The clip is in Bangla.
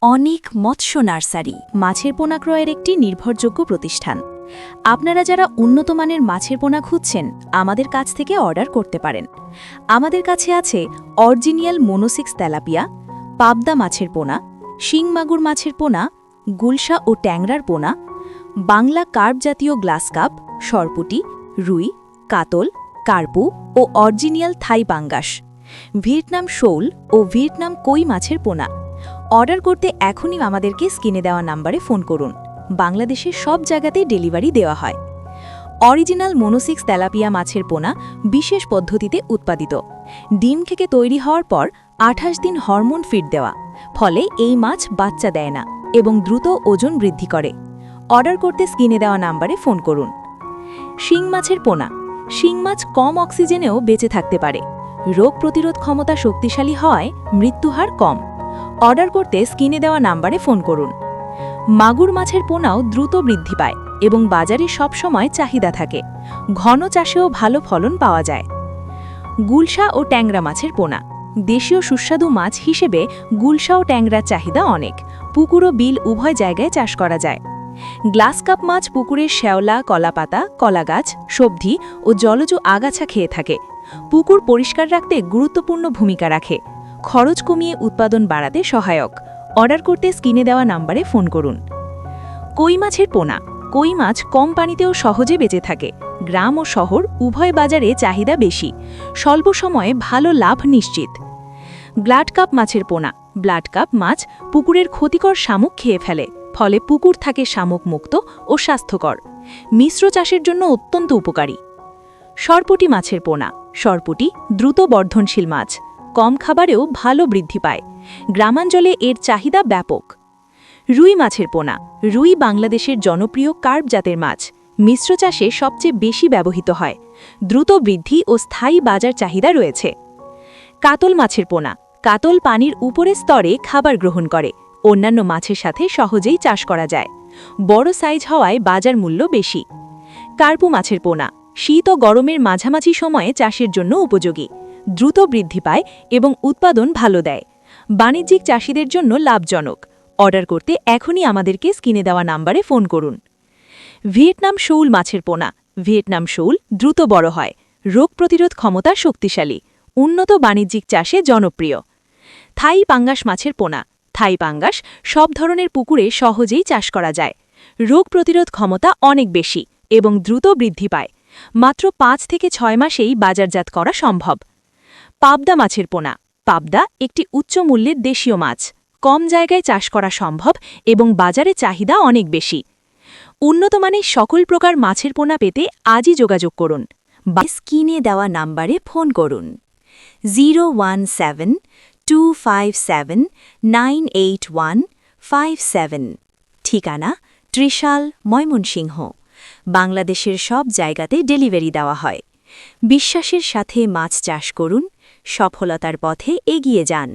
অনেক মৎস্য নার্সারি মাছের পোনা ক্রয়ের একটি নির্ভরযোগ্য প্রতিষ্ঠান। আপনারা যারা উন্নত মানের মাছের পোনা খুঁজছেন আমাদের কাছ থেকে অর্ডার করতে পারেন। আমাদের কাছে আছে অরিজিনাল মোনোসিক্স তেলাপিয়া, পাবদা মাছের পোনা, শিং মাগুর মাছের পোনা, গুলশা ও ট্যাংরার পোনা, বাংলা কার্প জাতীয় গ্লাস কাপ, সরপুটি, রুই, কাতল, কার্পু ও অরিজিনাল থাই পাঙ্গাস, ভিয়েতনাম শোল ও ভিয়েতনাম কই মাছের পোনা। অর্ডার করতে এখনই আমাদেরকে স্ক্রিনে দেওয়া নাম্বারে ফোন করুন। বাংলাদেশের সব জায়গাতেই ডেলিভারি দেওয়া হয়। অরিজিনাল মোনোসিক্স তেলাপিয়া মাছের পোনা বিশেষ পদ্ধতিতে উৎপাদিত। ডিম থেকে তৈরি হওয়ার পর 28 দিন হরমোন ফিড দেওয়া, ফলে এই মাছ বাচ্চা দেয় না এবং দ্রুত ওজন বৃদ্ধি করে। অর্ডার করতে স্ক্রিনে দেওয়া নাম্বারে ফোন করুন। শিং মাছের পোনা। শিং মাছ কম অক্সিজেনেও বেঁচে থাকতে পারে। রোগ প্রতিরোধ ক্ষমতা শক্তিশালী হওয়ায় মৃত্যুহার কম। অর্ডার করতে স্ক্রিনে দেওয়া নাম্বারে ফোন করুন। মাগুর মাছের পোনাও দ্রুত বৃদ্ধি পায় এবং বাজারে সবসময় চাহিদা থাকে। ঘন চাষেও ভালো ফলন পাওয়া যায়। গুলশা ও ট্যাংরা মাছের পোনা। দেশীয় সুস্বাদু মাছ হিসেবে গুলশা ও ট্যাংরার চাহিদা অনেক। পুকুর ও বিল উভয় জায়গায় চাষ করা যায়। গ্লাস কাপ মাছ পুকুরের শ্যাওলা, কলাপাতা, কলাগাছ, সবজি ও জলজ আগাছা খেয়ে থাকে। পুকুর পরিষ্কার রাখতে গুরুত্বপূর্ণ ভূমিকা রাখে। খরচ কমিয়ে উৎপাদন বাড়াতে সহায়ক। অর্ডার করতে স্ক্রিনে দেওয়া নাম্বারে ফোন করুন। কই মাছের পোনা। কই মাছ কম পানিতেও সহজে বেঁচে থাকে। গ্রাম ও শহর উভয় বাজারে চাহিদা বেশি। স্বল্প সময়ে ভালো লাভ নিশ্চিত। ব্লাড কাপ মাছের পোনা। ব্লাড কাপ মাছ পুকুরের ক্ষতিকর শামুক খেয়ে ফেলে, ফলে পুকুর থাকে শামুক মুক্ত ও স্বাস্থ্যকর। মিশ্র চাষের জন্য অত্যন্ত উপকারী। সরপুটি মাছের পোনা। সরপুটি দ্রুত বর্ধনশীল মাছ, কম খাবারেও ভালো বৃদ্ধি পায়। গ্রামাঞ্চলে এর চাহিদা ব্যাপক। রুই মাছের পোনা। রুই বাংলাদেশের জনপ্রিয় কার্প জাতের মাছ। মিশ্র চাষে সবচেয়ে বেশি ব্যবহৃত হয়। দ্রুত বৃদ্ধি ও স্থায়ী বাজার চাহিদা রয়েছে। কাতল মাছের পোনা। কাতল পানির উপরের স্তরে খাবার গ্রহণ করে। অন্যান্য মাছের সাথে সহজেই চাষ করা যায়। বড় সাইজ হওয়ায় বাজার মূল্য বেশি। কার্পু মাছের পোনা। শীত ও গরমের মাঝামাঝি সময়ে চাষের জন্য উপযোগী। দ্রুত বৃদ্ধি পায় এবং উৎপাদন ভালো দেয়। বাণিজ্যিক চাষিদের জন্য লাভজনক। অর্ডার করতে এখনই আমাদেরকে স্ক্রিনে দেওয়া নাম্বারে ফোন করুন। ভিয়েতনাম শোল মাছের পোনা। ভিয়েতনাম শোল দ্রুত বড় হয়। রোগ প্রতিরোধ ক্ষমতা শক্তিশালী। উন্নত বাণিজ্যিক চাষে জনপ্রিয়। থাই পাঙ্গাস মাছের পোনা। থাই পাঙ্গাস সব ধরনের পুকুরে সহজেই চাষ করা যায়। রোগ প্রতিরোধ ক্ষমতা অনেক বেশি এবং দ্রুত বৃদ্ধি পায়। মাত্র 5 থেকে 6 মাসেই বাজারজাত করা সম্ভব। পাবদা মাছের পোনা। পাবদা একটি উচ্চ মূল্যের দেশীয় মাছ। কম জায়গায় চাষ করা সম্ভব এবং বাজারে চাহিদা অনেক বেশি। উন্নত মানের সকল প্রকার মাছের পোনা পেতে আজই যোগাযোগ করুন বা স্ক্রিনে দেওয়া নাম্বারে ফোন করুন। 01725798157। ঠিকানা ত্রিশাল, ময়মনসিংহ। বাংলাদেশের সব জায়গাতে ডেলিভারি দেওয়া হয়। বিশ্বাসের সাথে মাছ চাষ করুন, সফলতার পথে এগিয়ে যান।